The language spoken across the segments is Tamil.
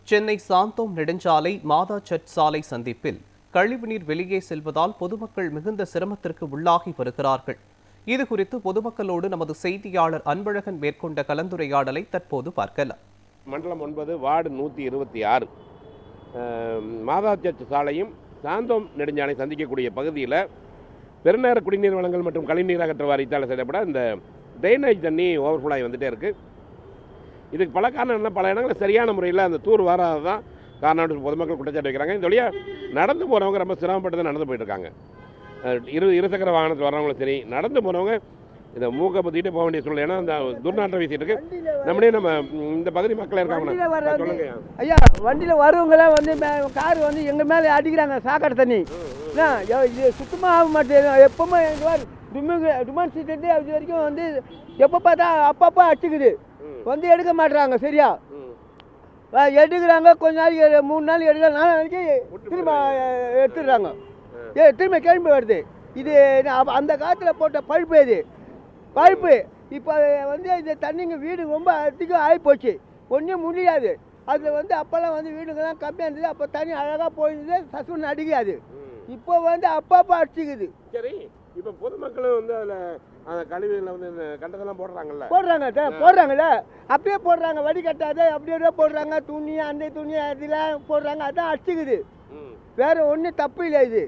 சென்னை சாந்தோம் நெடுஞ்சாலை மாதா சர்ச் சாலை சந்திப்பில் கழிவுநீர் வெளியே செல்வதால் பொதுமக்கள் மிகுந்த சிரமத்திற்கு உள்ளாகி வருகிறார்கள். இதுகுறித்து பொதுமக்களோடு நமது செய்தியாளர் அன்பழகன் மேற்கொண்ட கலந்துரையாடலை தற்போது பார்க்கலாம். மண்டலம் 9 வார்டு 126 மாதா சர்ச் சாலையும் சாந்தோம் நெடுஞ்சாலை சந்திக்கக்கூடிய பகுதியில் பெருநகர குடிநீர் வழங்கல் மற்றும் கழிவுநீர் அகற்ற வாரியத்தால் செய்யப்பட இந்த ட்ரைனேஜ் தண்ணி ஓவர்ஃப்ளோ ஆகி வந்துகிட்டே இருக்குது. இதுக்கு பல காரணம் என்ன, பல இடங்களில் சரியான முறையில் அந்த தூர் வராதான் காரணம் பொதுமக்கள் குற்றச்சாட்டு வைக்கிறாங்க. இந்த வழியாக நடந்து போகிறவங்க ரொம்ப சிரமப்பட்டு தான் நடந்து போயிட்டுருக்காங்க. இருசக்கர வாகனத்தில் வர்றவங்களும் சரி, நடந்து போகிறவங்க இந்த மூக்கை பற்றிட்டு போக வேண்டிய சூழ்நிலை. ஏன்னா அந்த துர்நாற்றம் வீசிட்டு இருக்கு. நம்மளே நம்ம இந்த பகுதி மக்கள் இருக்காங்க. சொல்லுங்க ஐயா, வண்டியில் வருவங்களாம் வந்து கார் வந்து எங்கள் மேலே அடிக்கிறாங்க சாக்கடை தண்ணி. இது சுத்தமாக ஆக மாட்டேங்குது. எப்பவுமே டுமான் சீட்டு அது வரைக்கும் வந்து எப்போ பார்த்தா அப்பப்போ அடிச்சுக்குது. வந்து எடுக்க மாட்டுறாங்க. சரியா எடுக்கிறாங்க, கொஞ்ச நாளைக்கு 3 நாள் எடுக்கிற 4 நாளைக்கு திரும்ப எடுத்துடுறாங்க. திரும்ப கிளம்பி வருது. இது அந்த காலத்தில் போட்ட பழுப்பு. இது பழுப்பு இப்போ வந்து இந்த தண்ணிங்க வீடு ரொம்ப அதிகம் ஆகிப்போச்சு. ஒன்றும் முடியாது. அதில் வந்து அப்போல்லாம் வந்து வீடுங்கெல்லாம் கம்மியாக இருந்தது. அப்போ தண்ணி அழகாக போயிருந்தது, சசுன்னு அடிக்காது. இப்போ வந்து அப்பப்போ அடிச்சுக்குது. சரி, இப்போ பொதுமக்களும் வந்து அதில் அந்த கழிவுகளில் வந்து இந்த கண்டதெல்லாம் போடுறாங்கல்ல, அப்படியே போடுறாங்க. வடி கட்டாத அப்படியே போடுறாங்க. துணி அந்த துணி அதெல்லாம் போடுறாங்க. அதான் அடிச்சுக்குது. வேற ஒன்றும் தப்பு இல்லை. இது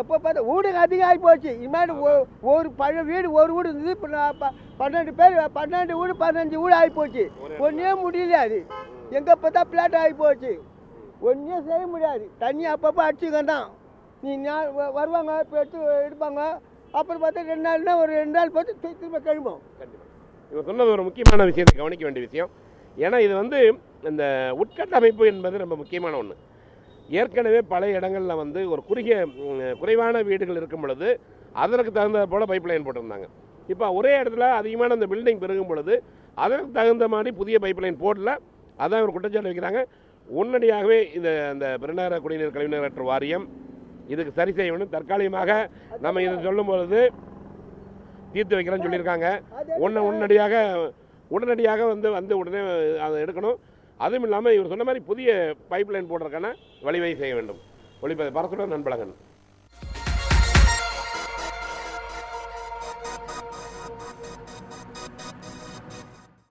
எப்போ பார்த்தா வீடுங்க அதிகம் ஆகி போச்சு. இனிமேல் ஒரு பழைய வீடு ஒரு வீடு இருந்தது. இப்போ 12 பேர் 12 வீடு 15 வீடு ஆகி போச்சு. ஒன்றே முடியல. அது எங்கே பார்த்தா பிளாட் ஆகி போச்சு. ஒன்றே செய்ய முடியாது. தண்ணி அப்பப்போ அடிச்சுக்க தான். நீ வருவாங்க, இப்போ எடுப்பாங்க. அப்புறம் பார்த்தா 2 நாள்னா ஒரு 2 நாள் பார்த்து திரும்ப கழுவோம். கண்டிப்பாக இவங்க சொன்னது ஒரு முக்கியமான விஷயத்தை கவனிக்க வேண்டிய விஷயம். ஏன்னா இது வந்து இந்த உட்கட்டமைப்பு என்பது ரொம்ப முக்கியமான ஒன்று. ஏற்கனவே பல இடங்களில் வந்து ஒரு குறைவான வீடுகள் இருக்கும் பொழுது அதற்கு தகுந்த போல் பைப் லைன் போட்டிருந்தாங்க. இப்போ ஒரே இடத்துல அதிகமான அந்த பில்டிங் பெருகும் பொழுது அதற்கு தகுந்த மாதிரி புதிய பைப் லைன் போடல. அதான் ஒரு குற்றச்சாட்டு வைக்கிறாங்க. உடனடியாகவே இந்த பெருநகர குடிநீர் கழிவுநீர் அகற்ற வாரியம் இதுக்கு சரி செய்யணும். தற்காலிகமாக நம்ம இதை சொல்லும் பொழுது தீர்த்து வைக்கிறேன்னு சொல்லியிருக்காங்க. உடனடியாக வந்து உடனே அதை எடுக்கணும். அதுவும் இல்லாமல் இவர் சொன்ன மாதிரி புதிய பைப் லைன் போடுறதுக்கான வழிவகை செய்ய வேண்டும். ஒளிப்பதிவு பரசுடன் அன்பழகன்.